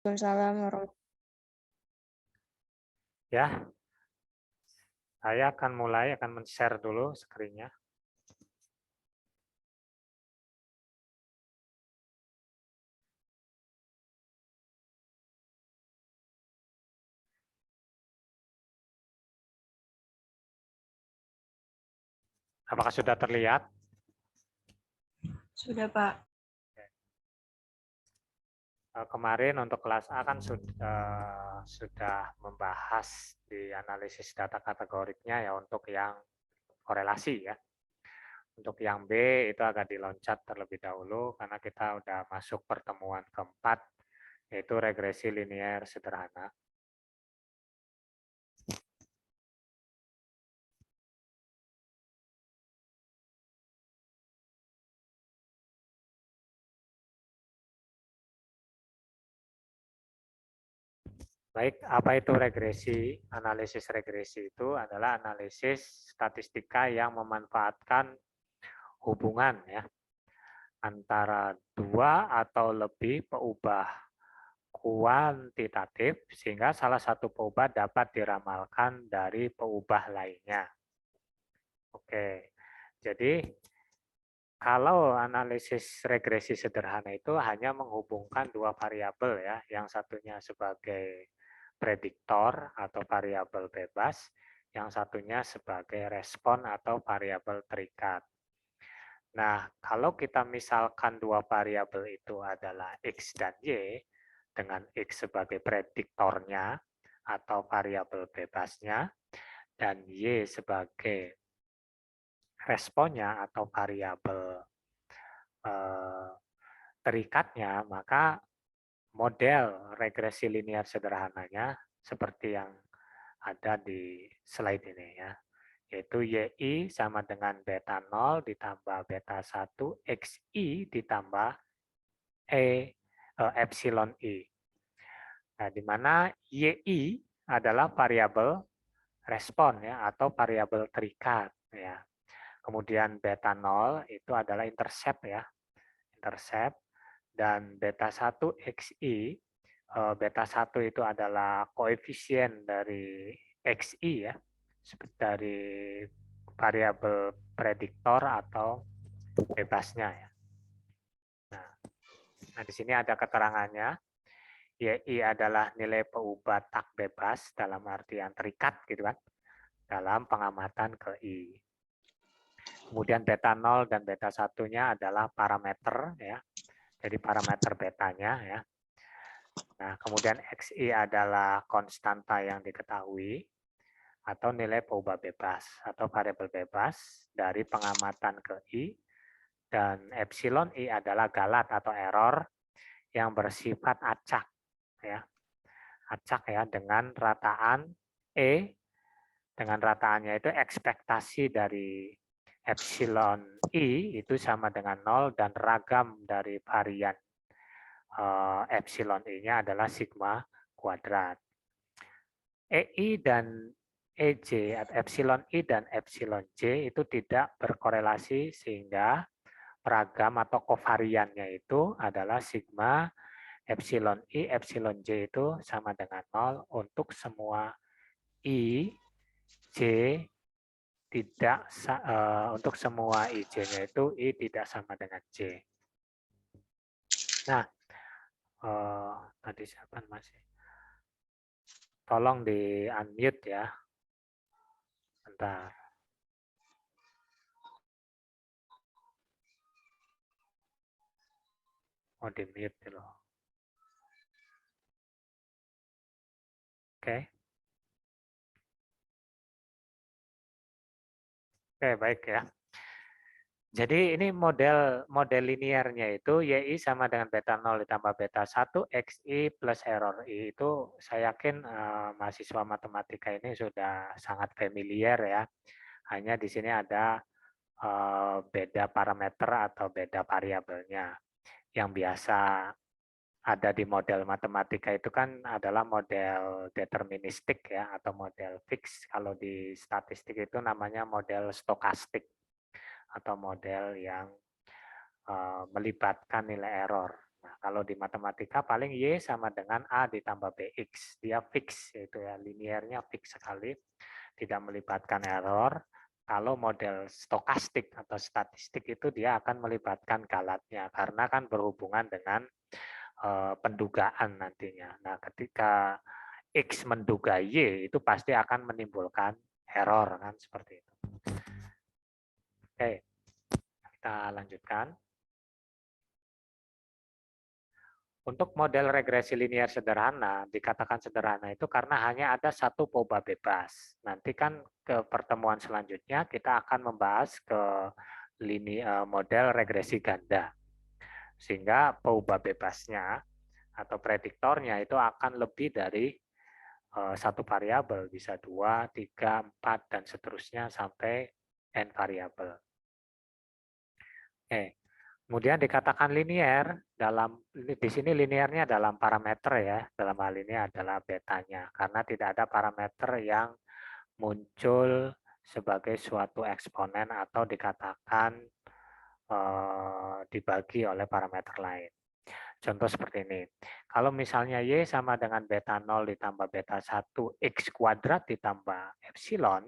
Waalaikumsalam warahmatullahi. Ya, saya akan men-share dulu screen-nya. Apakah sudah terlihat? Sudah, Pak. Kemarin untuk kelas A kan sudah membahas di analisis data kategoriknya ya untuk yang korelasi ya. Untuk yang B itu agak diloncat terlebih dahulu karena kita udah masuk pertemuan keempat, yaitu regresi linier sederhana. Baik, apa itu regresi? Analisis regresi itu adalah analisis statistika yang memanfaatkan hubungan ya antara dua atau lebih peubah kuantitatif sehingga salah satu peubah dapat diramalkan dari peubah lainnya. Oke, jadi kalau analisis regresi sederhana itu hanya menghubungkan dua variabel ya, yang satunya sebagai prediktor atau variabel bebas, yang satunya sebagai respon atau variabel terikat. Nah, kalau kita misalkan dua variabel itu adalah X dan Y, dengan X sebagai prediktornya atau variabel bebasnya, dan Y sebagai responnya atau variabel terikatnya, maka model regresi linear sederhananya seperti yang ada di slide ini ya, yaitu YI sama dengan beta 0 ditambah beta 1 XI ditambah epsilon I. Nah, di mana YI adalah variabel respon ya atau variabel terikat ya. Kemudian beta 0 itu adalah intercept ya. Intercept dan beta 1 XI, beta 1 itu adalah koefisien dari XI ya, dari variabel prediktor atau bebasnya ya. Nah, di sini ada keterangannya. YI adalah nilai peubah tak bebas dalam artian terikat gitu kan, dalam pengamatan ke I. Kemudian beta 0 dan beta 1-nya adalah parameter ya. Jadi parameter betanya ya. Nah, kemudian XI adalah konstanta yang diketahui atau nilai peubah bebas atau variabel bebas dari pengamatan ke I, dan epsilon I adalah galat atau error yang bersifat acak ya. Acak ya dengan rataan E, dengan rataannya itu ekspektasi dari epsilon I itu sama dengan 0 dan ragam dari varian epsilon I-nya adalah sigma kuadrat. EI dan EJ atau epsilon I dan epsilon J itu tidak berkorelasi sehingga ragam atau kovariannya itu adalah sigma epsilon I, epsilon J itu sama dengan 0 untuk semua I, J tidak untuk semua IJ-nya itu I tidak sama dengan J. Nah, tadi siapa masih? Tolong di unmute ya. Bentar. Oh, di mute loh. Oke. Oke, baik ya. Jadi ini model linearnya itu YI sama dengan beta 0 ditambah beta 1 XI plus error I, itu saya yakin mahasiswa matematika ini sudah sangat familiar ya. Hanya di sini ada beda parameter atau beda variabelnya. Yang biasa ada di model matematika itu kan adalah model deterministik ya atau model fix. Kalau di statistik itu namanya model stokastik atau model yang melibatkan nilai error. Nah, kalau di matematika paling Y sama dengan A ditambah BX. Dia fix, yaitu ya, linearnya fix sekali, tidak melibatkan error. Kalau model stokastik atau statistik itu dia akan melibatkan galatnya, karena kan berhubungan dengan pendugaan nantinya. Nah, ketika X menduga Y, itu pasti akan menimbulkan error, kan seperti itu. Oke, kita lanjutkan. Untuk model regresi linear sederhana, dikatakan sederhana itu karena hanya ada satu poba bebas. Nanti kan ke pertemuan selanjutnya kita akan membahas ke model regresi ganda. Sehingga poba bebasnya atau prediktornya itu akan lebih dari satu variabel, bisa 2, 3, 4, dan seterusnya sampai n variabel. Oke. Kemudian dikatakan linear di sini linearnya dalam parameter ya, dalam hal ini adalah betanya, karena tidak ada parameter yang muncul sebagai suatu eksponen atau dikatakan dibagi oleh parameter lain. Contoh seperti ini, kalau misalnya Y sama dengan beta 0 ditambah beta 1 X kuadrat ditambah epsilon,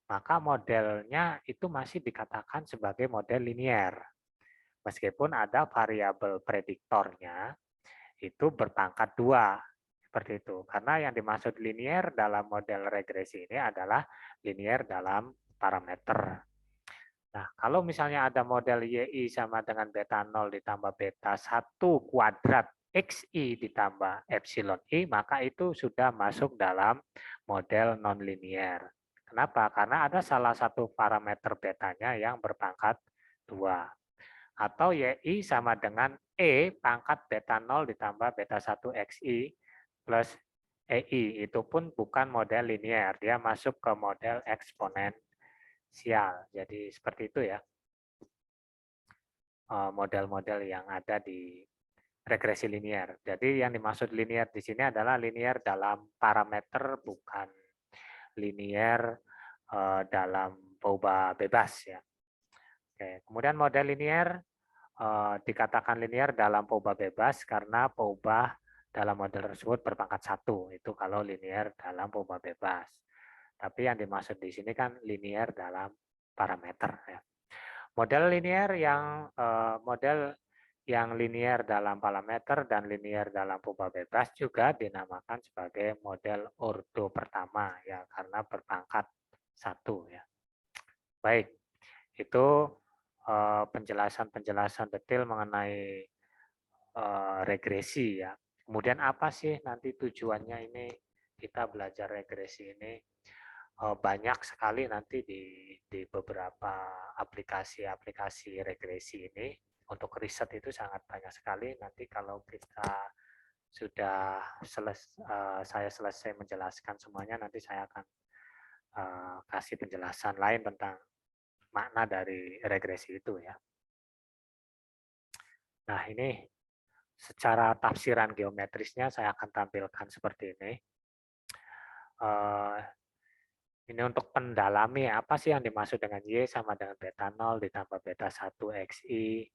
maka modelnya itu masih dikatakan sebagai model linear. Meskipun ada variabel prediktornya itu berpangkat 2, seperti itu. Karena yang dimaksud linear dalam model regresi ini adalah linear dalam parameter. Nah, kalau misalnya ada model YI sama dengan beta 0 ditambah beta 1 kuadrat XI ditambah epsilon I, maka itu sudah masuk dalam model non-linear. Kenapa? Karena ada salah satu parameter betanya yang berpangkat 2. Atau YI sama dengan E pangkat beta 0 ditambah beta 1 XI plus EI. Itu pun bukan model linear, dia masuk ke model eksponensial. Jadi seperti itu ya model-model yang ada di regresi linear. Jadi yang dimaksud linear di sini adalah linear dalam parameter, bukan linear dalam poba bebas ya. Oke, kemudian model linear dikatakan linear dalam poba bebas karena poba dalam model tersebut berpangkat 1. Itu kalau linear dalam poba bebas. Tapi yang dimaksud di sini kan linear dalam parameter ya. Model linear yang linear dalam parameter dan linear dalam poba bebas juga dinamakan sebagai model ordo pertama ya, karena berpangkat 1 ya. Baik, itu penjelasan-penjelasan detail mengenai regresi ya. Kemudian apa sih nanti tujuannya ini kita belajar regresi ini? Banyak sekali nanti di beberapa aplikasi-aplikasi regresi ini. Untuk riset itu sangat banyak sekali. Nanti kalau kita sudah saya selesai menjelaskan semuanya, nanti saya akan kasih penjelasan lain tentang makna dari regresi itu ya. Nah, ini secara tafsiran geometrisnya saya akan tampilkan seperti ini. Ini untuk pendalami apa sih yang dimaksud dengan Y sama dengan beta 0 ditambah beta 1 XI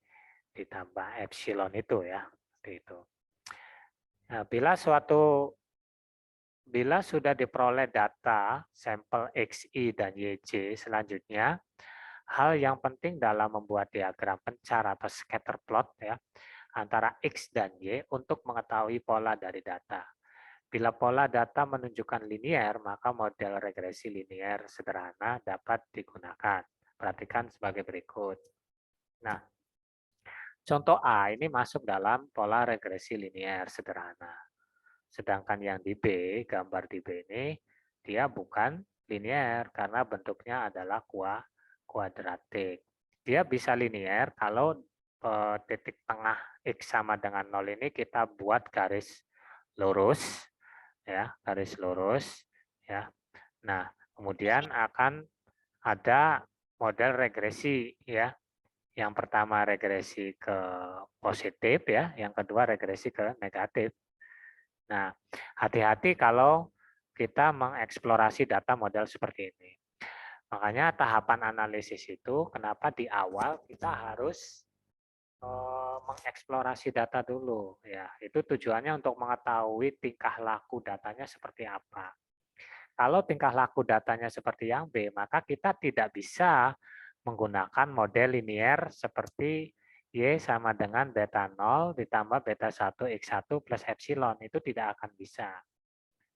ditambah epsilon itu ya. Seperti itu. Nah, bila sudah diperoleh data sampel XI dan YJ selanjutnya, hal yang penting dalam membuat diagram pencar atau scatter plot ya antara X dan Y untuk mengetahui pola dari data. Bila pola data menunjukkan linear, maka model regresi linear sederhana dapat digunakan. Perhatikan sebagai berikut. Nah, contoh A ini masuk dalam pola regresi linear sederhana. Sedangkan yang di B, gambar di B ini, dia bukan linear karena bentuknya adalah kuadratik. Dia bisa linear kalau titik tengah X sama dengan 0 ini kita buat garis lurus, ya, garis lurus, ya. Nah, kemudian akan ada model regresi, ya. Yang pertama regresi ke positif, ya. Yang kedua regresi ke negatif. Nah, hati-hati kalau kita mengeksplorasi data model seperti ini. Makanya tahapan analisis itu kenapa di awal kita harus mengeksplorasi data dulu ya. Itu tujuannya untuk mengetahui tingkah laku datanya seperti apa. Kalau tingkah laku datanya seperti yang B, maka kita tidak bisa menggunakan model linier seperti Y sama dengan beta 0 ditambah beta 1 X1 plus epsilon. Itu tidak akan bisa.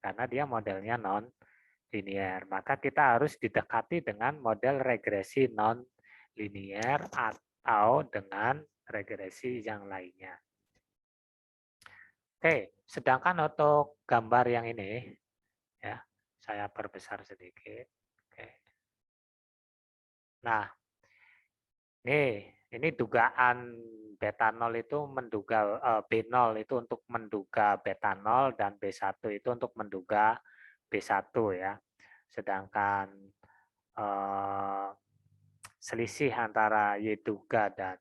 Karena dia modelnya non linier. Maka kita harus didekati dengan model regresi non linier atau dengan regresi yang lainnya. Oke, sedangkan untuk gambar yang ini, ya, saya perbesar sedikit. Oke. Nah, ini dugaan beta 0 itu menduga B0 itu untuk menduga beta 0 dan B1 itu untuk menduga B1 ya. Sedangkan selisih antara Y duga dan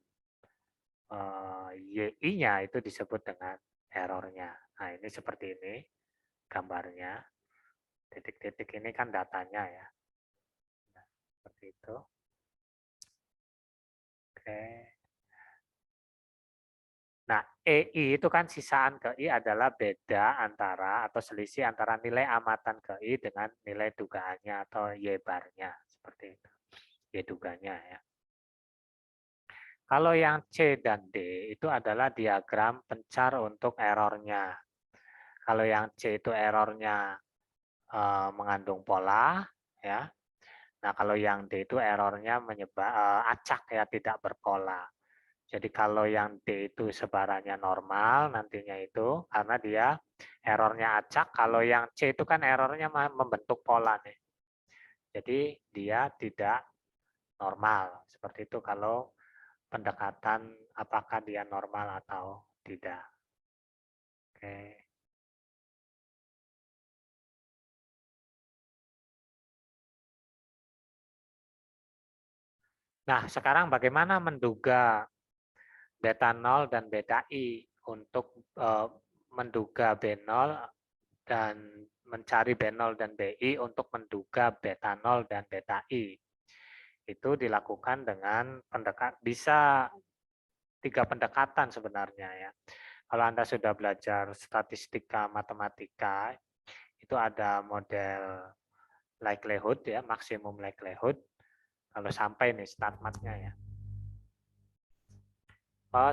YI-nya itu disebut dengan errornya. Nah, ini seperti ini gambarnya. Titik-titik ini kan datanya ya. Nah, seperti itu. Oke. Nah, EI itu kan sisaan ke I adalah beda antara atau selisih antara nilai amatan ke I dengan nilai dugaannya atau Y barnya. Seperti itu. Y duganya ya. Kalau yang C dan D itu adalah diagram pencar untuk errornya. Kalau yang C itu errornya mengandung pola, ya. Nah, kalau yang D itu errornya acak ya, tidak berpola. Jadi kalau yang D itu sebarannya normal nantinya itu karena dia errornya acak. Kalau yang C itu kan errornya membentuk pola nih. Jadi dia tidak normal. Seperti itu kalau pendekatan apakah dia normal atau tidak. Oke. Nah, sekarang bagaimana menduga beta 0 dan beta I untuk menduga B0 dan mencari B0 dan BI untuk menduga beta 0 dan beta I. Itu dilakukan dengan bisa 3 pendekatan sebenarnya ya. Kalau Anda sudah belajar statistika matematika, itu ada model likelihood ya, maksimum likelihood. Kalau sampai nih StatMat-nya ya.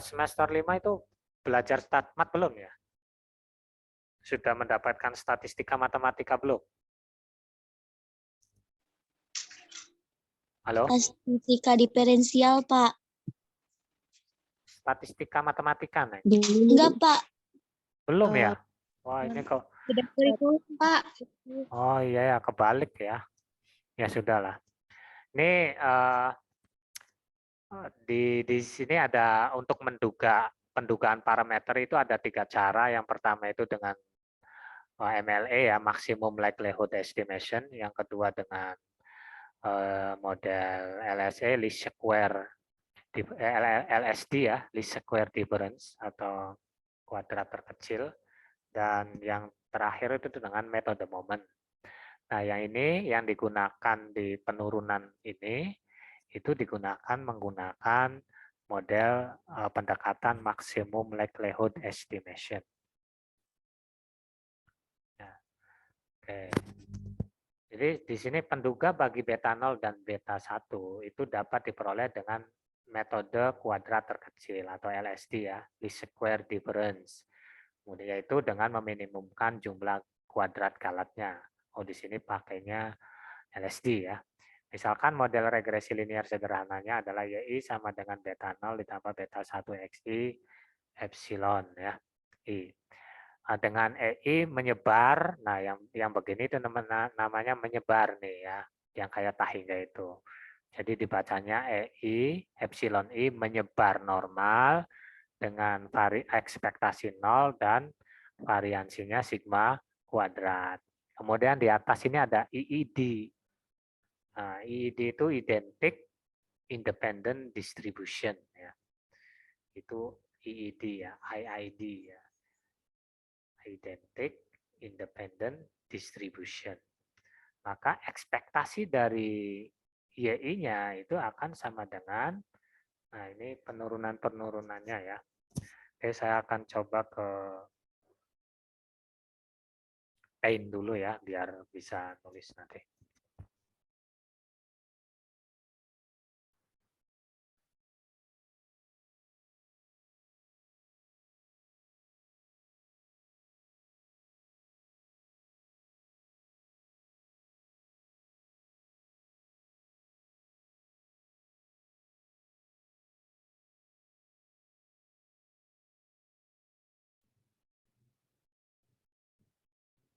Semester 5 itu belajar StatMat belum ya? Sudah mendapatkan statistika matematika belum? Halo? Statistika diferensial, Pak. Statistika matematika, Neng? Enggak, Pak. Belum ya? Wah, ini kok. Sudah kurikulum, Pak. Oh iya ya, kebalik ya. Ya sudahlah. Ini di sini ada untuk pendugaan parameter itu ada 3 cara. Yang pertama itu dengan MLE ya, maximum likelihood estimation. Yang kedua dengan model LSE, least square LSD ya, least square difference atau kuadrat terkecil. Dan yang terakhir itu dengan metode moment. Nah, yang ini yang digunakan di penurunan ini itu digunakan menggunakan model pendekatan maksimum likelihood estimation. Nah, oke. Jadi di sini penduga bagi beta 0 dan beta 1 itu dapat diperoleh dengan metode kuadrat terkecil atau LSD ya, least square difference. Kemudian yaitu dengan meminimumkan jumlah kuadrat galatnya. Oh, di sini pakainya LSD ya. Misalkan model regresi linear sederhananya adalah YI sama dengan beta 0 ditambah beta 1 XI epsilon ya. I. Nah, dengan EI menyebar, nah yang begini itu namanya menyebar nih ya, yang kayak tahingga itu. Jadi dibacanya EI epsilon I menyebar normal dengan ekspektasi 0 dan variansinya sigma kuadrat. Kemudian di atas ini ada IID. Nah, IID itu identik independent distribution ya. Itu IID ya, IID ya. Identic independent distribution. Maka ekspektasi dari YI-nya itu akan sama dengan Nah, ini penurunan-penurunannya ya. Oke, saya akan coba ke Paint dulu ya, biar bisa nulis nanti.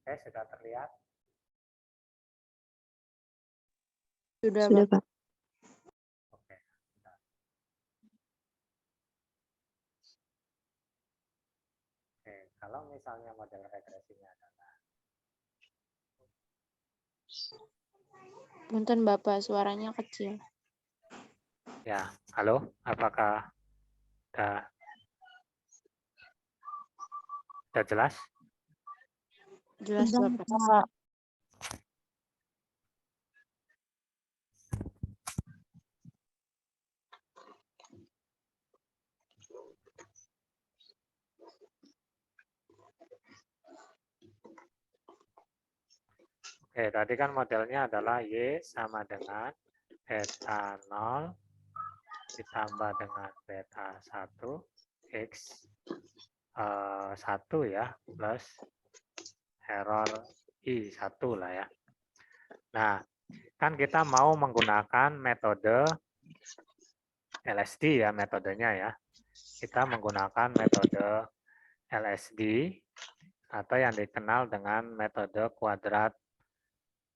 Oke, sudah terlihat? Sudah, Pak. Oke. Bentar. Oke, kalau misalnya model regresinya adalah Punten Bapak, suaranya kecil. ya, halo, apakah sudah jelas? Jelas Bapak. Oke, tadi kan modelnya adalah Y sama dengan beta 0 ditambah dengan beta 1 X 1 ya, plus error I1 lah ya. Nah, kan kita mau menggunakan metode LSD ya, metodenya ya. Kita menggunakan metode LSD atau yang dikenal dengan metode kuadrat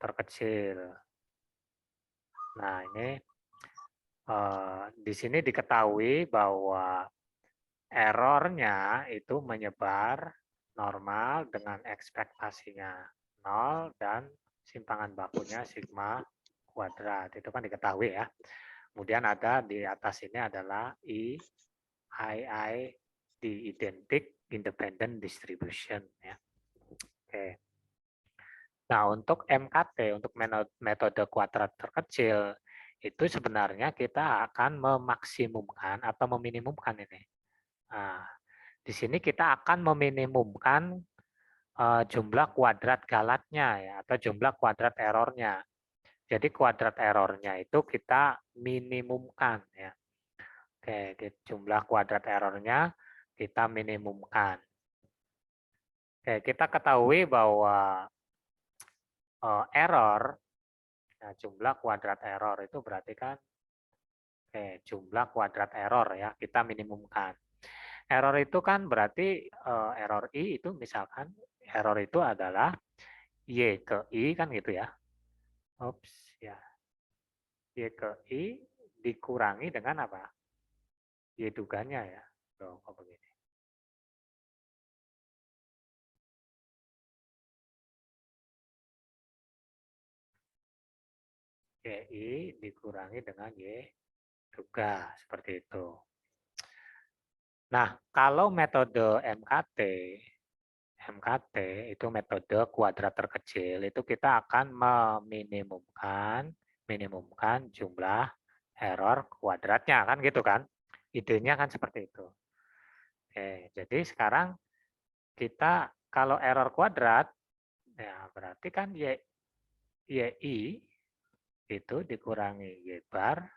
terkecil. Nah, ini di sini diketahui bahwa errornya itu menyebar normal dengan ekspektasinya 0 dan simpangan bakunya sigma kuadrat. Itu kan diketahui ya. Kemudian ada di atas ini adalah di identic independent distribution ya. Oke. Nah, untuk MKT, untuk metode kuadrat terkecil, itu sebenarnya kita akan memaksimumkan atau meminimumkan ini. Nah, di sini kita akan meminimumkan jumlah kuadrat galatnya ya, atau jumlah kuadrat errornya. Jadi kuadrat errornya itu kita minimumkan ya. Oke, jumlah kuadrat errornya kita minimumkan. Oke, kita ketahui bahwa error, nah jumlah kuadrat error itu berarti kan jumlah kuadrat error ya, kita minimumkan. Error itu kan berarti error I itu misalkan error itu adalah Y ke I kan gitu ya. Oops, ya. Y ke I dikurangi dengan apa? Y duganya ya. Loh, kok begini? YI dikurangi dengan Y duga, seperti itu. Nah, kalau metode MKT itu metode kuadrat terkecil, itu kita akan minimumkan jumlah error kuadratnya, kan gitu kan? Idenya kan seperti itu. Oke, jadi sekarang kita kalau error kuadrat, ya berarti kan YI itu dikurangi Y bar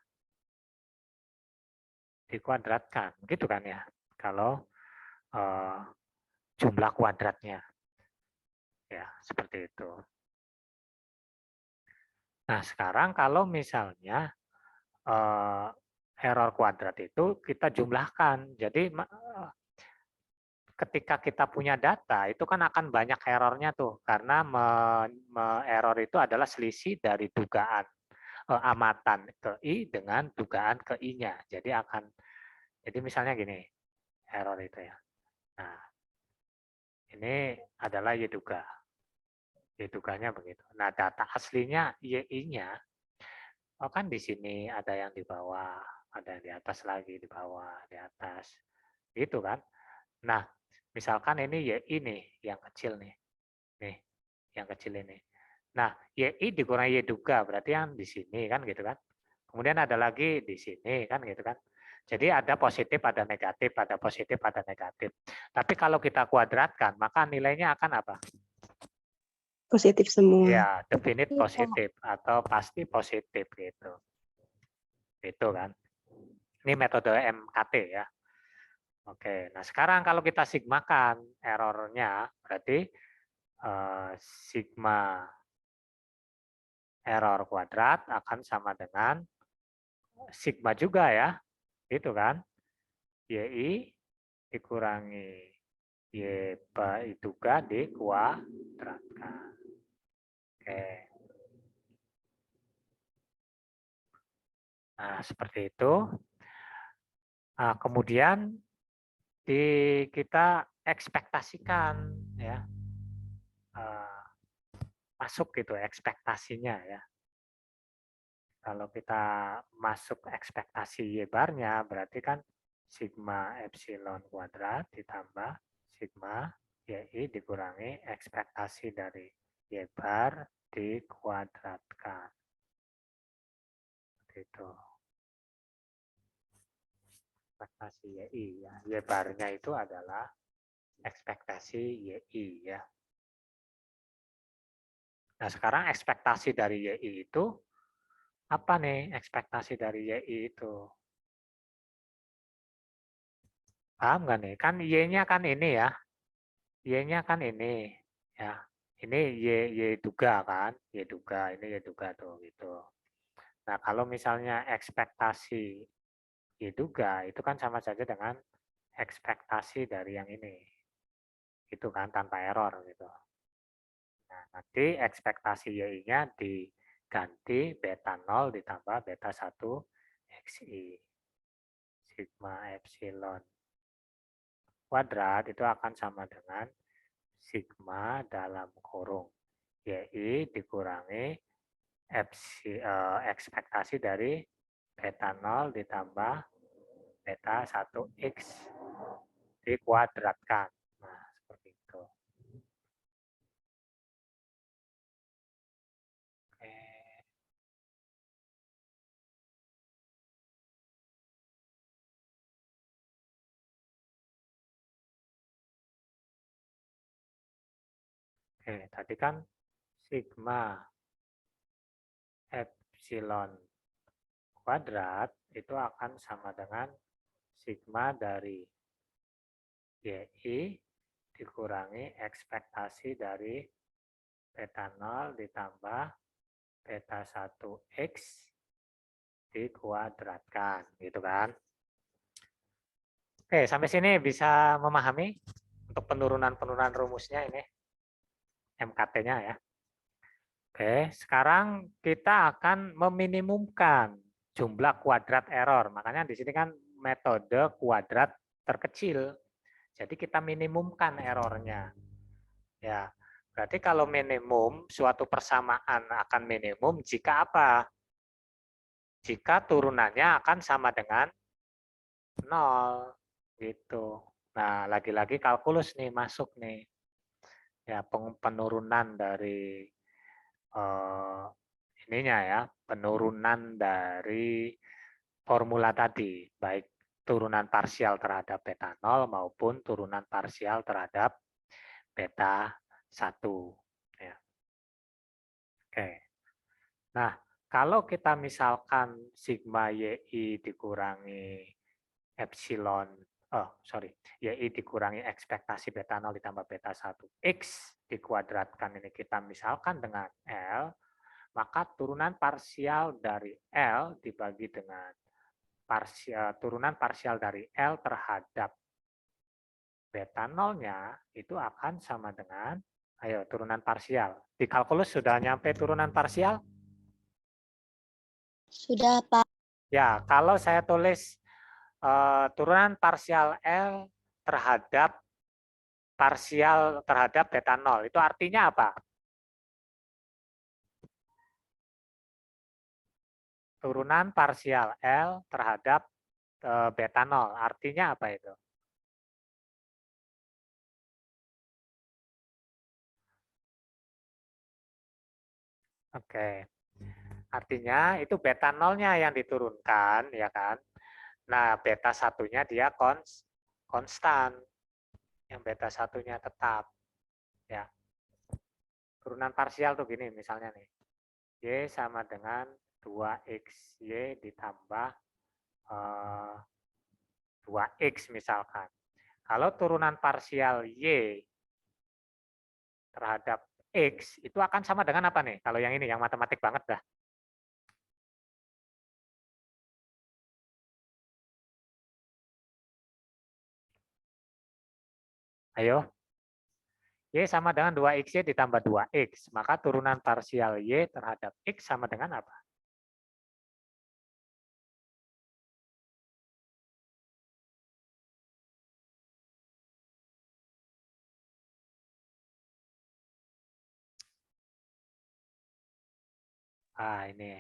dikuadratkan, gitu kan ya? Kalau jumlah kuadratnya, ya seperti itu. Nah sekarang kalau misalnya error kuadrat itu kita jumlahkan, jadi ketika kita punya data itu kan akan banyak errornya tuh, karena error itu adalah selisih dari dugaan amatan ke I dengan dugaan ke I-nya. Jadi misalnya gini, error itu ya. Nah, ini adalah Y duga. Y duganya begitu. Nah, data aslinya YI-nya, oh kan di sini ada yang di bawah, ada yang di atas lagi, di bawah, di atas. Gitu kan. Nah, misalkan ini YI nih, yang kecil nih. Nih, yang kecil ini. Nah, YI dikurangi Y duga, berarti yang di sini kan gitu kan. Kemudian ada lagi di sini kan gitu kan. Jadi ada positif, ada negatif, ada positif, ada negatif. Tapi kalau kita kuadratkan, maka nilainya akan apa? Positif semua. Ya, definite positif atau pasti positif gitu. Itu kan. Ini metode MKT ya. Oke, nah sekarang kalau kita sigmakan errornya, berarti sigma error kuadrat akan sama dengan sigma juga ya, gitu kan? YI dikurangi Y juga dikuadratkan. Oke. Nah, seperti itu. Nah, kemudian kita ekspektasikan ya, masuk gitu ekspektasinya ya. Kalau kita masuk ekspektasi Y barnya, berarti kan sigma epsilon kuadrat ditambah sigma YI dikurangi ekspektasi dari Y bar dikuadratkan. Itu. Ekspektasi YI ya. Y barnya itu adalah ekspektasi YI ya. Nah, sekarang ekspektasi dari YI itu apa nih? Ekspektasi dari YI itu. Paham nggak nih? Kan Y-nya kan ini ya. Y-nya kan ini ya. Ini Y duga kan, Y duga, ini Y duga tuh gitu. Nah, kalau misalnya ekspektasi Y duga itu kan sama saja dengan ekspektasi dari yang ini. Itu kan tanpa error gitu. Nah, nanti ekspektasi Y-nya diganti beta 0 ditambah beta 1 XI. Sigma epsilon kuadrat itu akan sama dengan sigma dalam kurung YI dikurangi ekspektasi dari beta 0 ditambah beta 1X dikuadratkan. Nah, seperti itu. Oke, tadi kan sigma epsilon kuadrat itu akan sama dengan sigma dari YI dikurangi ekspektasi dari beta 0 ditambah beta 1X dikuadratkan, gitu kan. Oke, sampai sini bisa memahami untuk penurunan-penurunan rumusnya ini, MKT-nya ya. Oke, sekarang kita akan meminimumkan jumlah kuadrat error. Makanya di sini kan metode kuadrat terkecil. Jadi kita minimumkan errornya. Ya, berarti kalau minimum suatu persamaan akan minimum jika apa? Jika turunannya akan sama dengan 0 gitu. Nah, lagi-lagi kalkulus nih masuk nih. Ya, penurunan dari ininya ya, penurunan dari formula tadi, baik turunan parsial terhadap beta 0 maupun turunan parsial terhadap beta 1. Ya. Oke. Nah, kalau kita misalkan sigma YI dikurangi epsilon, YI dikurangi ekspektasi beta 0 ditambah beta 1X dikuadratkan ini kita misalkan dengan L, maka turunan parsial dari L dibagi dengan turunan parsial dari L terhadap beta 0-nya itu akan sama dengan, ayo turunan parsial. Di kalkulus sudah nyampe turunan parsial? Sudah, Pak. Ya, kalau saya tulis turunan parsial L terhadap parsial terhadap beta 0, itu artinya apa? Turunan parsial L terhadap beta 0, artinya apa itu? Oke, artinya itu beta 0-nya yang diturunkan, ya kan? Nah, beta satunya dia konstan. Yang beta satunya tetap. Ya. Turunan parsial tuh gini misalnya nih. Y sama dengan 2XY ditambah 2X misalkan. Kalau turunan parsial Y terhadap X itu akan sama dengan apa nih? Kalau yang ini, yang matematik banget dah. Ayo. Y sama dengan 2XY ditambah 2X. Maka turunan parsial Y terhadap X sama dengan apa? Ah, ini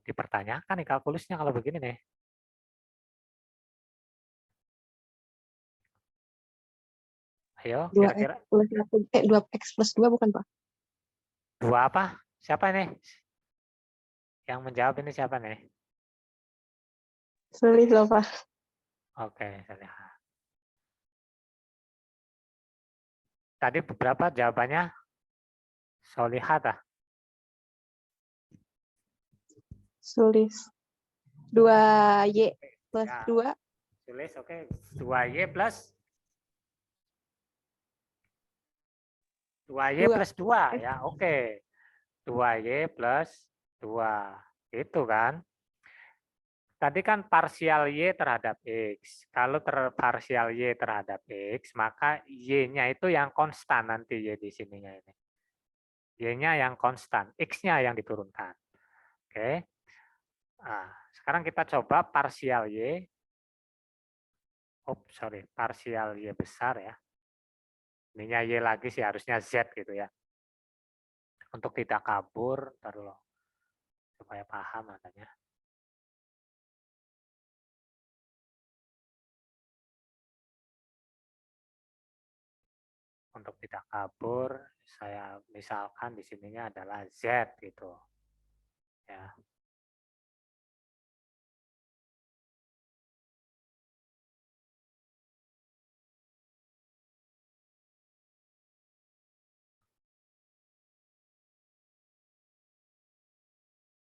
dipertanyakan nih kalkulusnya kalau begini nih. Ayo, 2X kira-kira. plus 1, 2X plus 2 bukan, Pak? 2 apa? Siapa nih? Yang menjawab ini siapa nih? Sulit loh, Pak. Oke, saya lihat. Tadi beberapa jawabannya Solihat ah. Sulit. 2Y plus Ya, 2. tulis oke. 2Y plus 2Y 2. plus 2 ya, oke. 2Y plus 2. Itu kan. Tadi kan parsial Y terhadap X. Kalau parsial Y terhadap X, maka Y-nya itu yang konstan nanti Y di sininya ini. Y-nya yang konstan, X-nya yang diturunkan. Oke. Nah, sekarang kita coba parsial Y. Oh, sorry, parsial Y besar ya. Ininya Y lagi sih, harusnya Z gitu ya. Untuk tidak kabur, taruh supaya paham makanya. Untuk tidak kabur, saya misalkan di sininya adalah Z gitu. Ya.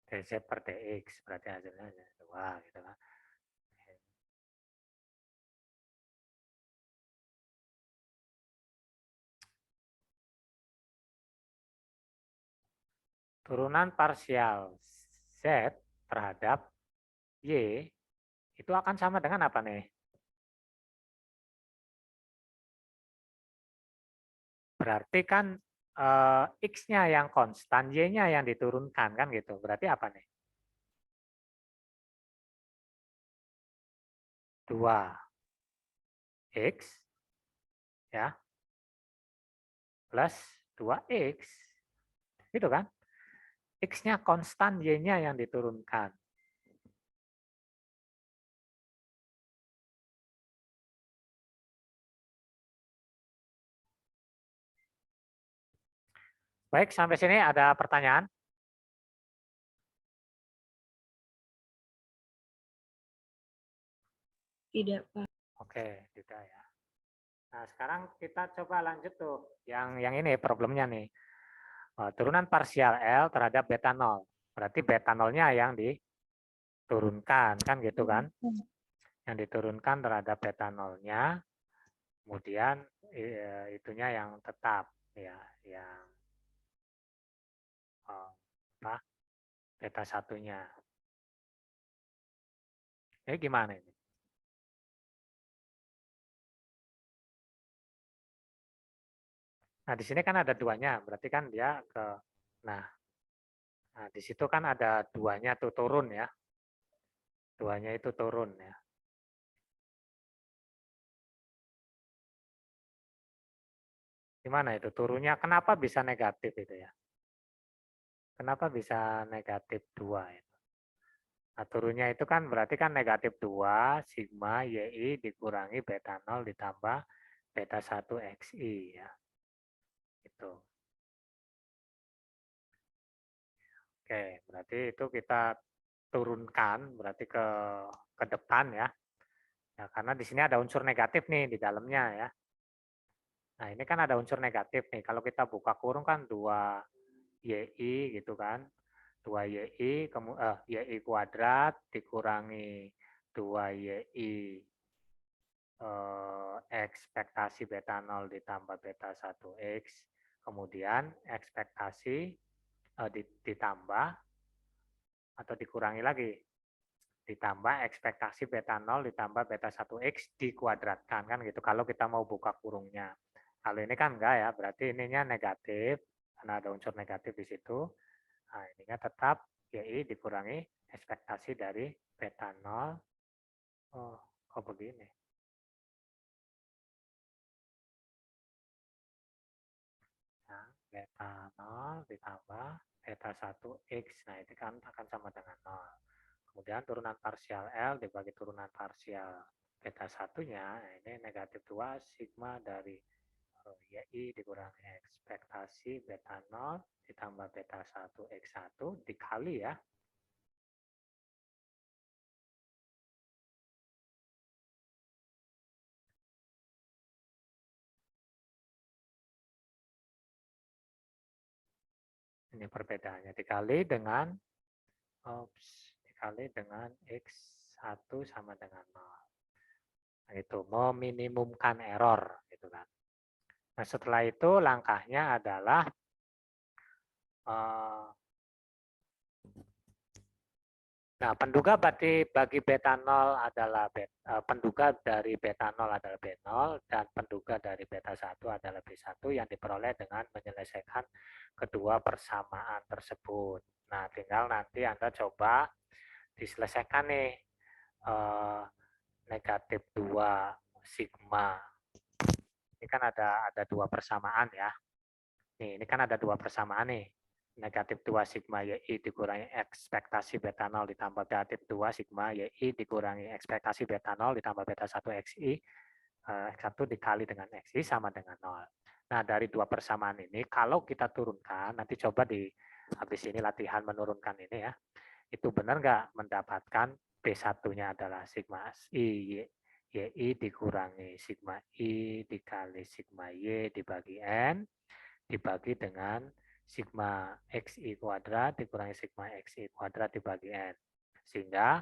DZ per DX, berarti hasilnya 2 gitu kan. Turunan parsial Z terhadap Y itu akan sama dengan apa nih? Berarti kan X-nya yang konstan, Y-nya yang diturunkan kan gitu. Berarti apa nih? 2X ya plus 2X. Gitu kan? X-nya konstan, Y-nya yang diturunkan. Baik, sampai sini ada pertanyaan? Tidak, Pak. Oke, tidak ya. Nah, sekarang kita coba lanjut tuh. Yang ini problemnya nih. Turunan parsial L terhadap beta 0. Berarti beta 0-nya yang diturunkan, kan gitu kan? Yang diturunkan terhadap beta 0-nya, kemudian itunya yang tetap, ya, yang apa? Beta 1-nya. Ini gimana ini? Nah, di sini kan ada duanya, berarti kan dia ke, nah di situ kan ada duanya tuh turun ya. Duanya itu turun ya. Gimana itu turunnya? Kenapa bisa negatif itu ya? Kenapa bisa negatif 2 itu? Nah, turunnya itu kan berarti kan negatif 2 sigma YI dikurangi beta 0 ditambah beta 1 XI ya. Itu. Oke, berarti itu kita turunkan berarti ke ke depan ya. Ya, karena di sini ada unsur negatif nih di dalamnya ya. Nah, ini kan ada unsur negatif nih. Kalau kita buka kurung kan 2YI gitu kan. 2YI, YI kuadrat dikurangi 2YI ekspektasi beta 0 ditambah beta 1X. Kemudian ekspektasi ditambah atau dikurangi lagi. Ditambah ekspektasi beta 0 ditambah beta 1X dikuadratkan kan gitu. Kalau kita mau buka kurungnya. Kalau ini kan enggak ya, berarti ininya negatif karena ada unsur negatif di situ. Nah, ininya tetap YI dikurangi ekspektasi dari beta 0. Oh, kok begini? Nah, beta 0 ditambah beta 1X. Nah, itu kan akan sama dengan 0. Kemudian turunan parsial L dibagi turunan parsial beta 1-nya, ini negatif 2 sigma dari YI dikurangi ekspektasi beta 0 ditambah beta 1X1 dikali ya. Ini perbedaannya dikali dengan X1 sama dengan 0. Nah, itu meminimumkan error gitu kan. Nah, setelah itu langkahnya adalah penduga bagi beta 0 adalah penduga dari beta 0 adalah B0 dan penduga dari beta 1 adalah B1 yang diperoleh dengan menyelesaikan kedua persamaan tersebut. Nah, tinggal nanti Anda coba diselesaikan nih negatif 2 sigma. Ini kan ada dua persamaan ya. Nih, ini kan ada dua persamaan nih. Negatif 2 sigma YI dikurangi ekspektasi beta 0 ditambah negatif 2 sigma YI dikurangi ekspektasi beta 0 ditambah beta 1 XI. X1 dikali dengan XI sama dengan 0. Nah, dari dua persamaan ini, kalau kita turunkan, nanti coba di habis ini latihan menurunkan ini ya. Itu benar nggak mendapatkan B1-nya adalah sigma I YI dikurangi sigma I dikali sigma Y dibagi N dibagi dengan sigma XI kuadrat dikurangi sigma XI kuadrat dibagi N. Sehingga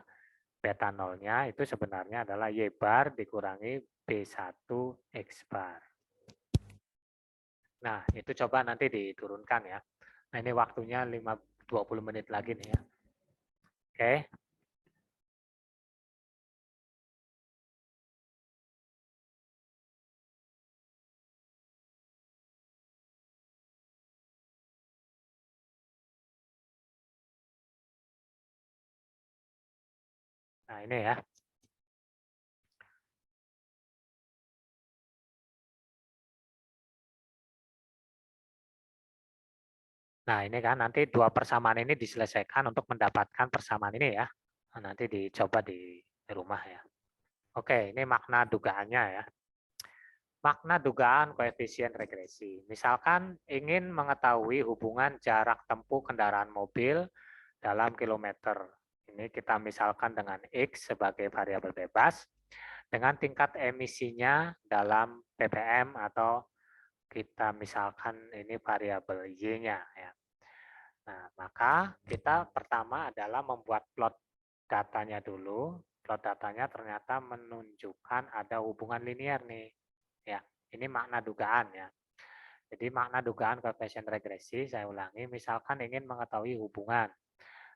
beta 0-nya itu sebenarnya adalah Y bar dikurangi B1 X bar. Nah, itu coba nanti diturunkan ya. Nah, ini waktunya 20 menit lagi nih ya. Oke. Nah, ini ya. Nah, ini kan nanti dua persamaan ini diselesaikan untuk mendapatkan persamaan ini ya. Nah, nanti dicoba di rumah ya. Oke, ini makna dugaannya ya. Makna dugaan koefisien regresi. Misalkan ingin mengetahui hubungan jarak tempuh kendaraan mobil dalam kilometer. Ini kita misalkan dengan X sebagai variabel bebas dengan tingkat emisinya dalam ppm atau kita misalkan ini variabel Y-nya ya. Nah, maka kita pertama adalah membuat plot datanya dulu. Plot datanya ternyata menunjukkan ada hubungan linear nih. Ya, ini makna dugaan ya. Jadi makna dugaan koefisien regresi, saya ulangi, misalkan ingin mengetahui hubungan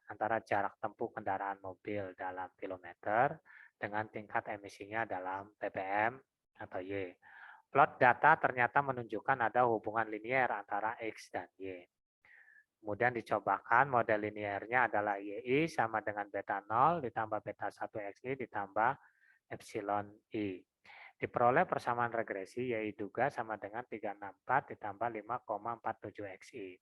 antara jarak tempuh kendaraan mobil dalam kilometer dengan tingkat emisinya dalam ppm atau Y. Plot data ternyata menunjukkan ada hubungan linear antara X dan Y. Kemudian dicobakan model linearnya adalah YI sama dengan beta 0 ditambah beta 1XI ditambah epsilon I. Diperoleh persamaan regresi YI duga sama dengan 364 ditambah 5,47 XI.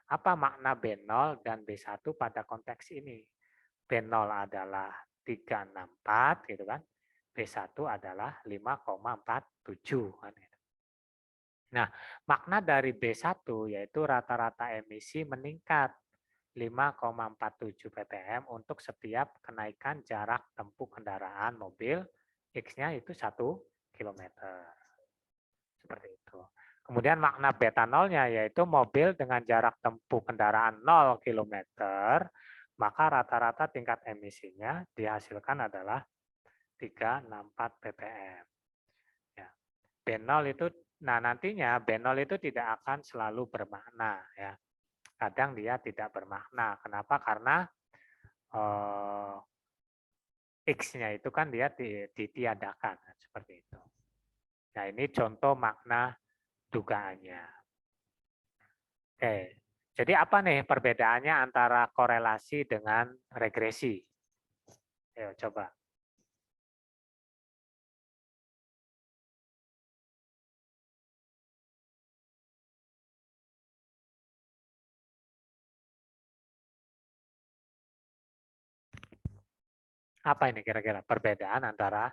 Apa makna B0 dan B1 pada konteks ini? B0 adalah 364 gitu kan. B1 adalah 5,47 kan. Nah, makna dari B1 yaitu rata-rata emisi meningkat 5,47 ppm untuk setiap kenaikan jarak tempuh kendaraan mobil, X-nya itu 1 kilometer. Seperti itu. Kemudian makna betanolnya yaitu mobil dengan jarak tempuh kendaraan 0 km, maka rata-rata tingkat emisinya dihasilkan adalah 364 ppm. Ya. B0 itu, nah nantinya B0 itu tidak akan selalu bermakna. Ya. Kadang dia tidak bermakna. Kenapa? Karena X-nya itu kan dia ditiadakan. Seperti itu. Nah ini contoh makna dugaannya. Oke, jadi apa nih perbedaannya antara korelasi dengan regresi? Ayo coba. Apa ini kira-kira perbedaan antara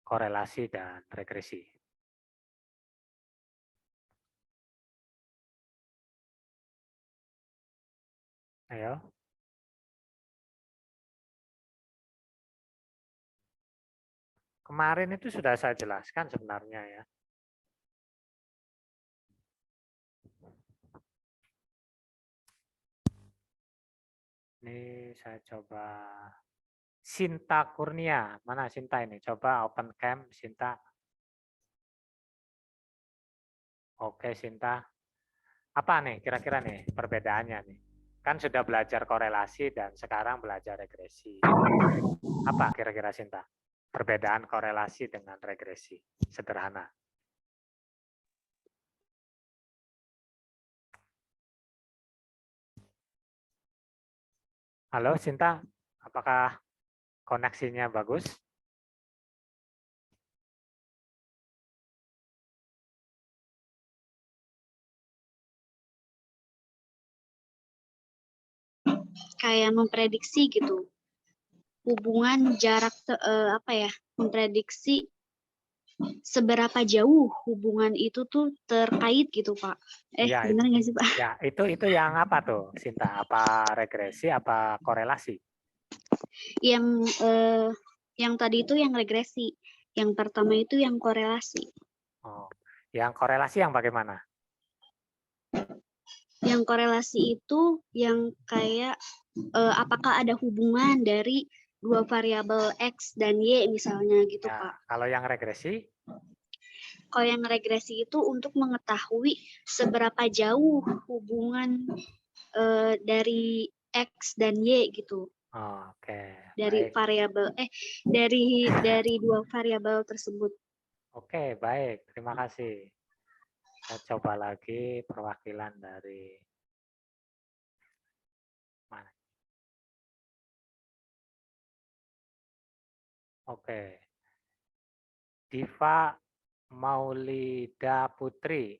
korelasi dan regresi? Ayo. Kemarin itu sudah saya jelaskan sebenarnya ya. Ini saya coba Sinta Kurnia. Mana Sinta ini? Coba open cam Sinta. Oke Sinta. Apa nih kira-kira nih perbedaannya nih? Kan sudah belajar korelasi dan sekarang belajar regresi. Apa kira-kira Sinta? Perbedaan korelasi dengan regresi. Sederhana. Halo Sinta, apakah koneksinya bagus? Kayak memprediksi gitu hubungan jarak memprediksi seberapa jauh hubungan itu tuh terkait gitu Pak. Ya, Benar nggak sih Pak? Ya, itu yang apa tuh Sinta? Apa regresi apa korelasi? Yang tadi itu yang regresi, yang pertama itu yang korelasi. Oh, yang korelasi yang bagaimana? Yang korelasi itu yang kayak apakah ada hubungan dari dua variabel X dan Y misalnya gitu Ya, Pak. kalau yang regresi? Kalau yang regresi itu untuk mengetahui seberapa jauh hubungan dari X dan Y gitu. Oh, oke. Dari Baik. variabel dari dua variabel tersebut. Oke, baik. Terima kasih. Saya coba lagi perwakilan dari mana? Oke. Diva Maulida Putri.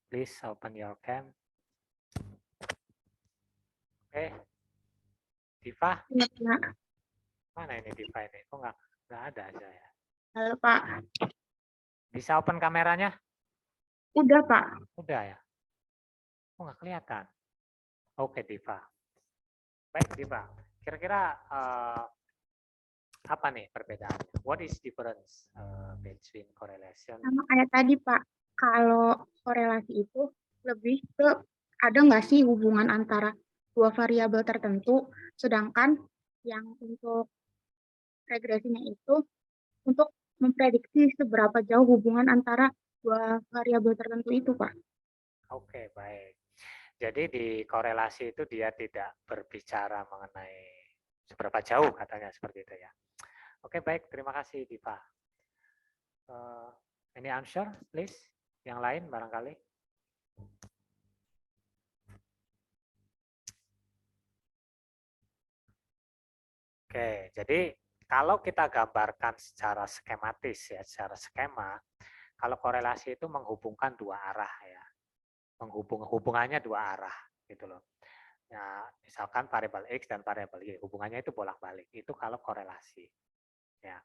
Please open your cam. Oke. Diva? Mana ini Diva ini? Kok nggak ada saya? Halo Pak. Bisa open kameranya? Udah Pak. Udah ya? Kok nggak kelihatan? Oke Diva. Baik Diva. Kira-kira apa nih perbedaannya? What is difference between correlation? Sama kayak tadi Pak, kalau korelasi itu lebih ke ada nggak sih hubungan antara dua variabel tertentu, sedangkan yang untuk regresinya itu untuk memprediksi seberapa jauh hubungan antara dua variabel tertentu itu Pak. Oke, baik. Jadi di korelasi itu dia tidak berbicara mengenai seberapa jauh katanya seperti itu ya. Oke, baik. Terima kasih Diva. Any answer, please? Yang lain barangkali? Oke, jadi kalau kita gambarkan secara skematis ya, secara skema, kalau korelasi itu menghubungkan dua arah ya. Hubungannya dua arah gitu loh. Ya, misalkan variabel X dan variabel Y, hubungannya itu bolak-balik. Itu kalau korelasi. Ya.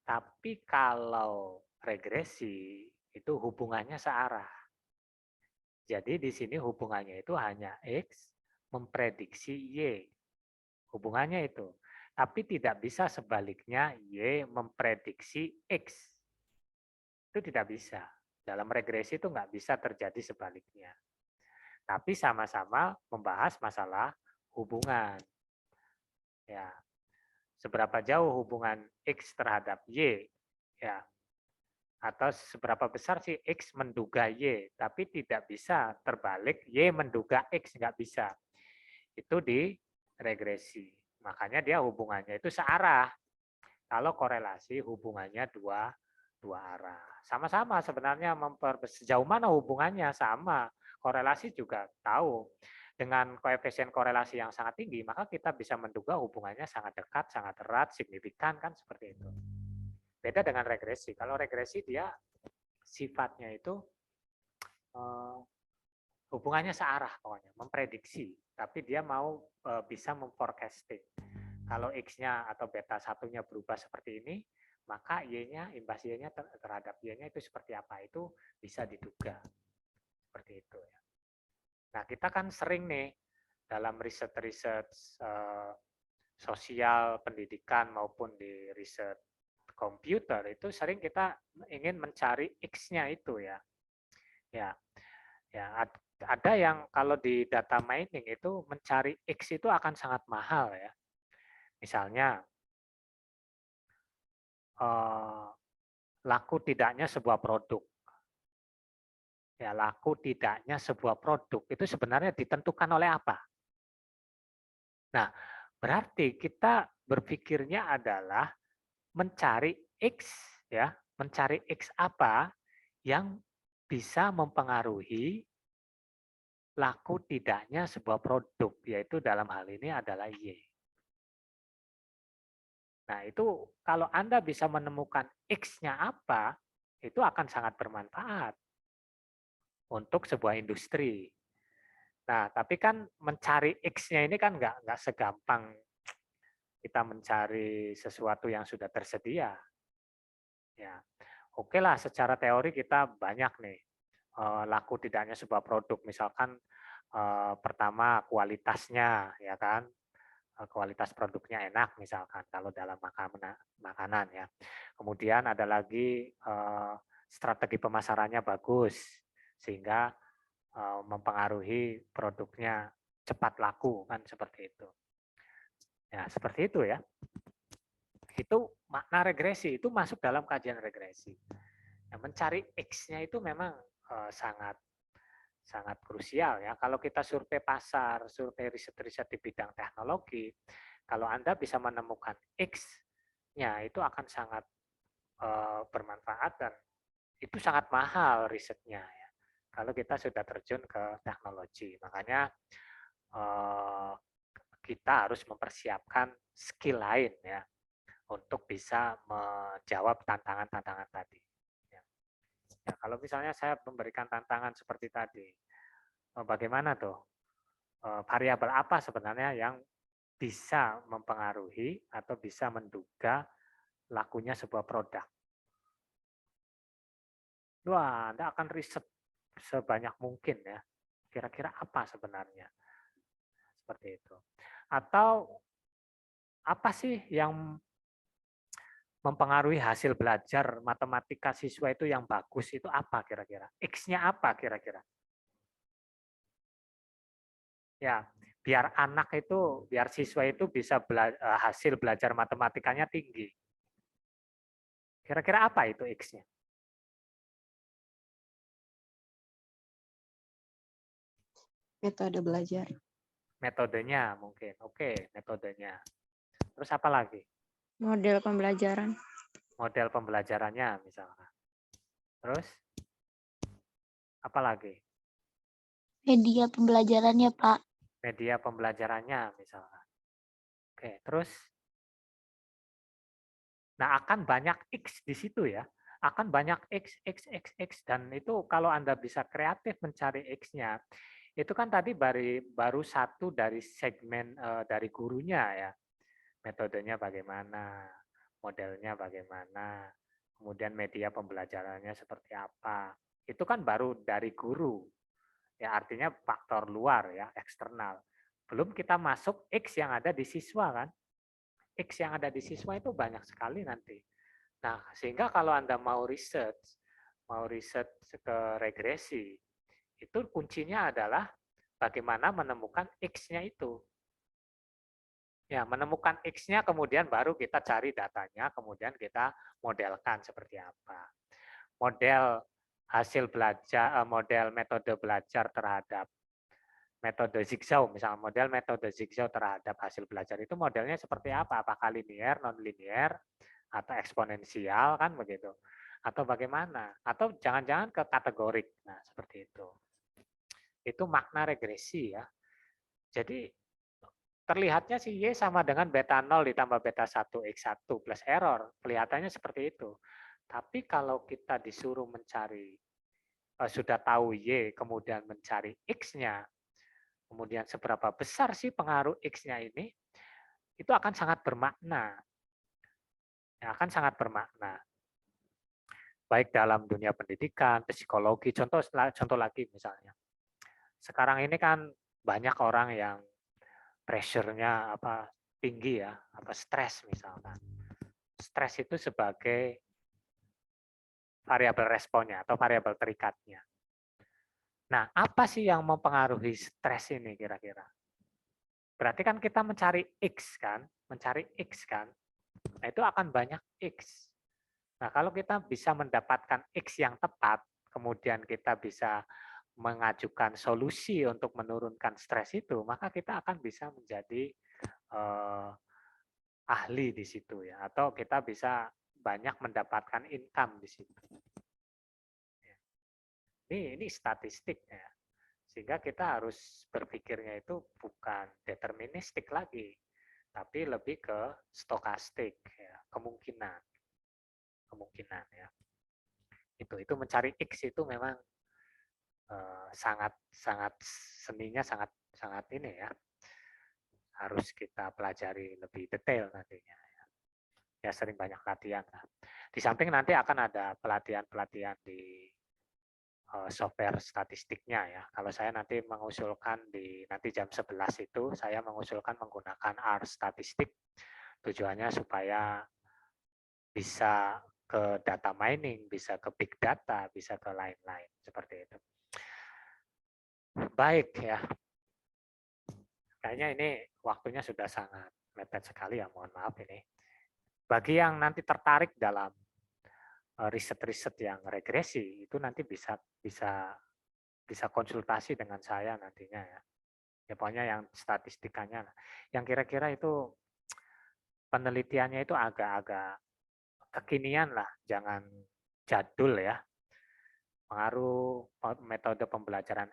Tapi kalau regresi itu hubungannya searah. Jadi di sini hubungannya itu hanya X memprediksi Y. Hubungannya itu. Tapi tidak bisa sebaliknya Y memprediksi X. Itu tidak bisa. Dalam regresi itu nggak bisa terjadi sebaliknya. Tapi sama-sama membahas masalah hubungan. Ya, seberapa jauh hubungan X terhadap Y, ya, atau seberapa besar sih X menduga Y, tapi tidak bisa terbalik Y menduga X, nggak bisa. Itu di regresi. Makanya dia hubungannya itu searah. Kalau korelasi hubungannya dua arah. Sama-sama sebenarnya sejauh mana hubungannya sama. Korelasi juga tahu. Dengan koefisien korelasi yang sangat tinggi, maka kita bisa menduga hubungannya sangat dekat, sangat erat, signifikan, kan seperti itu. Beda dengan regresi. Kalau regresi dia sifatnya itu hubungannya searah pokoknya, memprediksi. Tapi dia mau bisa memforecasting. Kalau X-nya atau beta satunya berubah seperti ini, maka Y-nya, imbas Y-nya terhadap Y-nya itu seperti apa, itu bisa diduga. Seperti itu ya. Nah, kita kan sering nih dalam riset-riset sosial, pendidikan maupun di riset komputer itu sering kita ingin mencari X-nya itu ya. Ya. Ya, ada yang kalau di data mining itu mencari X itu akan sangat mahal ya. Misalnya laku tidaknya sebuah produk. Ya, laku tidaknya sebuah produk itu sebenarnya ditentukan oleh apa? Nah, berarti kita berpikirnya adalah mencari X ya, mencari X apa yang bisa mempengaruhi laku tidaknya sebuah produk, yaitu dalam hal ini adalah Y. Nah, itu kalau Anda bisa menemukan X-nya apa, itu akan sangat bermanfaat untuk sebuah industri. Nah, tapi kan mencari X-nya ini kan nggak segampang kita mencari sesuatu yang sudah tersedia. Ya, oke lah, secara teori kita banyak nih laku tidaknya sebuah produk. Misalkan pertama kualitasnya, ya kan, kualitas produknya enak misalkan kalau dalam makanan ya. Kemudian ada lagi strategi pemasarannya bagus sehingga mempengaruhi produknya cepat laku, kan seperti itu. Ya, seperti itu ya. Itu makna regresi, itu masuk dalam kajian regresi. Nah, mencari X-nya itu memang sangat krusial ya. Kalau kita survei pasar, survei riset-riset di bidang teknologi, kalau Anda bisa menemukan X-nya itu akan sangat bermanfaat dan itu sangat mahal risetnya ya. Kalau kita sudah terjun ke teknologi, makanya kita harus mempersiapkan skill lain ya untuk bisa menjawab tantangan-tantangan tadi. Ya, kalau misalnya saya memberikan tantangan seperti tadi, bagaimana tuh variabel apa sebenarnya yang bisa mempengaruhi atau bisa menduga lakunya sebuah produk? Wah, Anda akan riset sebanyak mungkin ya. Kira-kira apa sebenarnya? Seperti itu. Atau apa sih yang mempengaruhi hasil belajar matematika siswa itu yang bagus itu apa kira-kira? X-nya apa kira-kira? Ya, biar anak itu, biar siswa itu bisa hasil belajar matematikanya tinggi. Kira-kira apa itu X-nya? Metode belajar. Metodenya mungkin. Oke, metodenya. Terus apa lagi? Model pembelajaran. Model pembelajarannya misalnya. Terus apa lagi? Media pembelajarannya, Pak. Media pembelajarannya misalnya. Oke, terus nah akan banyak X di situ ya. Akan banyak X, X, X, X. Dan itu kalau Anda bisa kreatif mencari X-nya, itu kan tadi baru satu dari segmen dari gurunya ya. Metodenya bagaimana, modelnya bagaimana, kemudian media pembelajarannya seperti apa. Itu kan baru dari guru. Ya artinya faktor luar ya, eksternal. Belum kita masuk X yang ada di siswa kan. X yang ada di siswa itu banyak sekali nanti. Nah, sehingga kalau Anda mau riset ke regresi, itu kuncinya adalah bagaimana menemukan X-nya itu. Ya, menemukan X-nya kemudian baru kita cari datanya, kemudian kita modelkan seperti apa. Model hasil belajar, model metode belajar terhadap metode zigzag, misalnya model metode zigzag terhadap hasil belajar itu modelnya seperti apa? Apakah linear, non-linear, atau eksponensial kan begitu? Atau bagaimana? Atau jangan-jangan ke kategorik. Nah, seperti itu. Itu makna regresi ya. Jadi terlihatnya si Y sama dengan beta 0 ditambah beta 1 X1 plus error. Kelihatannya seperti itu. Tapi kalau kita disuruh mencari, sudah tahu Y, kemudian mencari X-nya, kemudian seberapa besar sih pengaruh X-nya ini, itu akan sangat bermakna. Ya, akan sangat bermakna. Baik dalam dunia pendidikan, psikologi, contoh lagi misalnya. Sekarang ini kan banyak orang yang pressure-nya tinggi ya, stres misalkan. Stres itu sebagai variabel responnya atau variabel terikatnya. Nah, apa sih yang mempengaruhi stres ini kira-kira? Berarti kan kita mencari X kan, Nah, itu akan banyak X. Nah, kalau kita bisa mendapatkan X yang tepat, kemudian kita bisa mengajukan solusi untuk menurunkan stres itu, maka kita akan bisa menjadi ahli di situ ya, atau kita bisa banyak mendapatkan income di situ. Ini statistik ya, sehingga kita harus berpikirnya itu bukan deterministik lagi, tapi lebih ke stokastik ya, kemungkinan ya. Itu mencari X itu memang sangat seninya sangat ini ya, harus kita pelajari lebih detail nantinya ya, sering banyak latihan lah. Di samping nanti akan ada pelatihan di software statistiknya ya. Kalau saya nanti mengusulkan nanti jam 11 itu saya mengusulkan menggunakan R statistik, tujuannya supaya bisa ke data mining, bisa ke big data, bisa ke lain-lain seperti itu. Baik ya. Kayaknya ini waktunya sudah sangat mepet sekali ya, mohon maaf ini. Bagi yang nanti tertarik dalam riset-riset yang regresi, itu nanti bisa konsultasi dengan saya nantinya ya. Ya pokoknya yang statistikanya, yang kira-kira itu penelitiannya itu agak-agak kekinian lah, jangan jadul ya. Pengaruh metode pembelajaran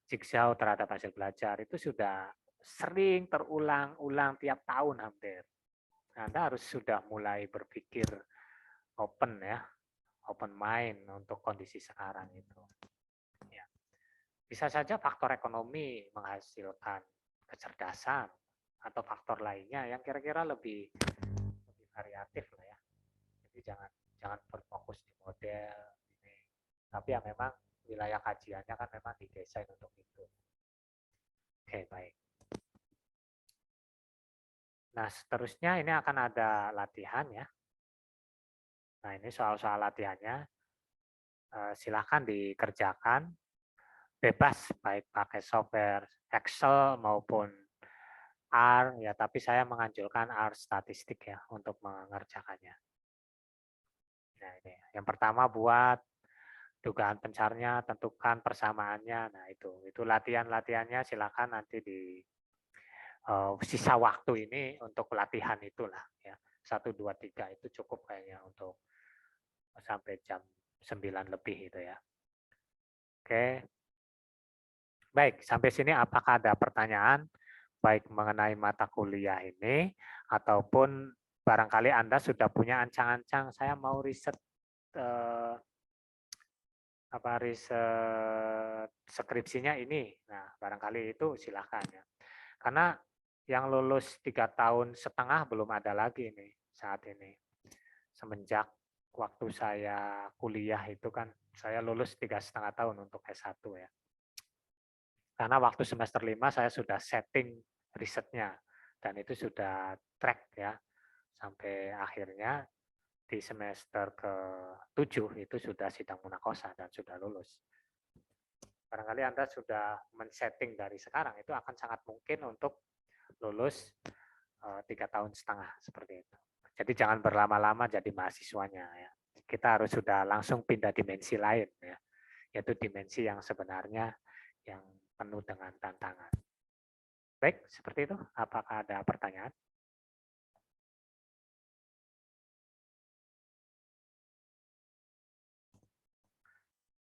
zigzag terhadap hasil belajar itu sudah sering terulang-ulang tiap tahun hampir. Anda harus sudah mulai berpikir open ya, open mind untuk kondisi sekarang itu. Ya. Bisa saja faktor ekonomi menghasilkan kecerdasan atau faktor lainnya yang kira-kira lebih variatif lah ya. Jadi jangan berfokus di model ini. Tapi ya memang wilayah kajiannya kan memang didesain untuk itu. Oke, baik. Nah, seterusnya ini akan ada latihan ya. Nah, ini soal-soal latihannya. Silakan dikerjakan bebas, baik pakai software Excel maupun R, ya, tapi saya menganjurkan R statistik ya untuk mengerjakannya. Nah, ini yang pertama buat dugaan pencarnya, tentukan persamaannya. Nah, itu latihannya silakan nanti di sisa waktu ini untuk latihan itulah ya. 1, 2, 3 itu cukup kayaknya untuk sampai jam 9 lebih itu ya. Oke. Baik, sampai sini apakah ada pertanyaan baik mengenai mata kuliah ini ataupun barangkali Anda sudah punya ancang-ancang saya mau riset riset skripsinya ini. Nah, barangkali itu silakan ya. Karena yang lulus 3,5 tahun belum ada lagi nih saat ini. Semenjak waktu saya kuliah itu kan saya lulus 3,5 tahun untuk S1 ya. Karena waktu semester 5 saya sudah setting risetnya dan itu sudah track ya sampai akhirnya di semester ke-7 itu sudah sidang munakosa dan sudah lulus. Barangkali Anda sudah men-setting dari sekarang, itu akan sangat mungkin untuk lulus 3,5 tahun seperti itu. Jadi jangan berlama-lama jadi mahasiswanya ya. Kita harus sudah langsung pindah dimensi lain ya, yaitu dimensi yang sebenarnya yang penuh dengan tantangan. Baik, seperti itu. Apakah ada pertanyaan?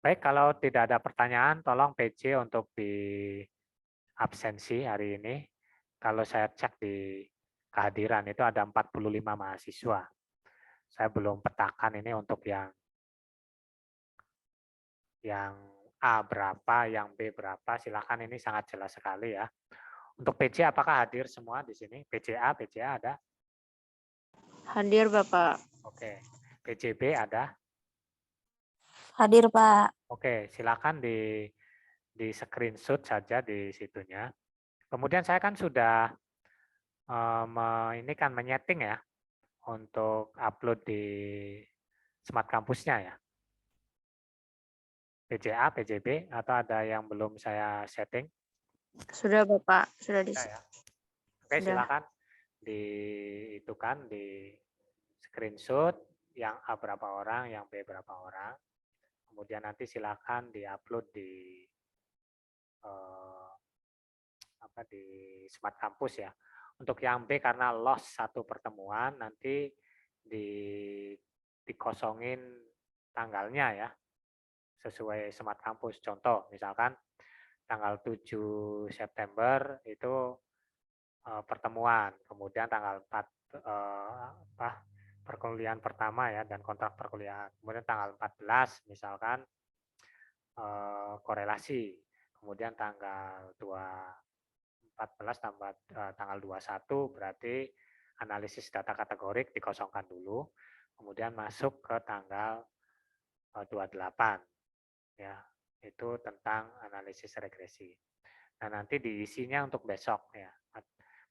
Baik, kalau tidak ada pertanyaan, tolong PC untuk di absensi hari ini. Kalau saya cek di kehadiran itu ada 45 mahasiswa. Saya belum petakan ini untuk yang A berapa, yang B berapa. Silakan, ini sangat jelas sekali ya. Untuk PC apakah hadir semua di sini? PCA ada? Hadir Bapak. Oke. PCB ada? Hadir, Pak. Oke, silakan di screenshot saja di situnya. Kemudian saya kan sudah ini kan menyeting ya untuk upload di Smart Kampusnya ya. PCA, PJB, atau ada yang belum saya setting? Sudah Bapak, sudah di Ya. Oke, Sudah. silakan di itu kan di screenshot yang A berapa orang, yang B berapa orang. Kemudian nanti silakan di-upload di di Smart Campus ya. Untuk yang B karena lost satu pertemuan nanti dikosongin tanggalnya ya. Sesuai Smart Campus. Contoh misalkan tanggal 7 September itu pertemuan, kemudian tanggal 4 perkuliahan pertama ya dan kontrak perkuliahan. Kemudian tanggal 14 misalkan korelasi. Kemudian tanggal 14 tambah tanggal 21 berarti analisis data kategorik dikosongkan dulu. Kemudian masuk ke tanggal 28 ya. Itu tentang analisis regresi. Nah, nanti diisinya untuk besok ya.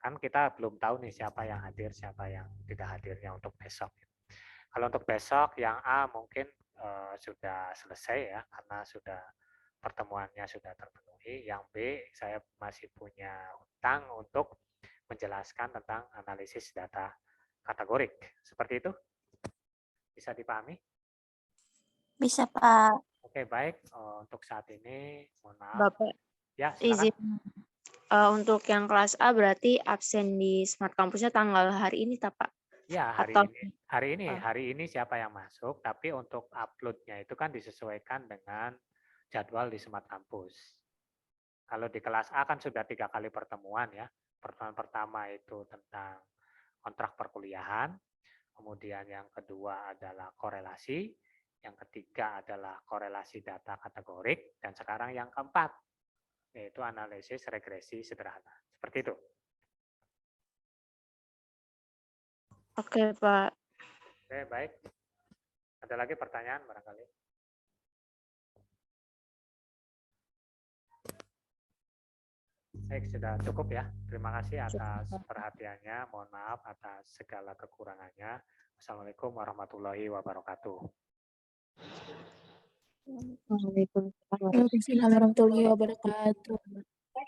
Kan kita belum tahu nih siapa yang hadir, siapa yang tidak hadirnya untuk besok. Kalau untuk besok yang A mungkin sudah selesai ya, karena sudah pertemuannya sudah terpenuhi. Yang B saya masih punya utang untuk menjelaskan tentang analisis data kategorik. Seperti itu? Bisa dipahami? Bisa, Pak. Oke, baik. Untuk saat ini, mohon maaf. Bapak. Ya, silakan. Izin. Untuk yang kelas A berarti absen di Smart Kampusnya tanggal hari ini, Pak? Ya, Atau hari ini siapa yang masuk, tapi untuk uploadnya itu kan disesuaikan dengan jadwal di Smart Kampus. Kalau di kelas A kan sudah 3 kali pertemuan ya. Pertemuan pertama itu tentang kontrak perkuliahan, kemudian yang kedua adalah korelasi, yang ketiga adalah korelasi data kategorik, dan sekarang yang keempat yaitu analisis regresi sederhana. Seperti itu. Oke, Pak. Oke, baik. Ada lagi pertanyaan barangkali? Baik, sudah cukup ya. Terima kasih atas perhatiannya. Mohon maaf atas segala kekurangannya. Assalamualaikum warahmatullahi wabarakatuh. Waalaikumsalam warahmatullahi wabarakatuh.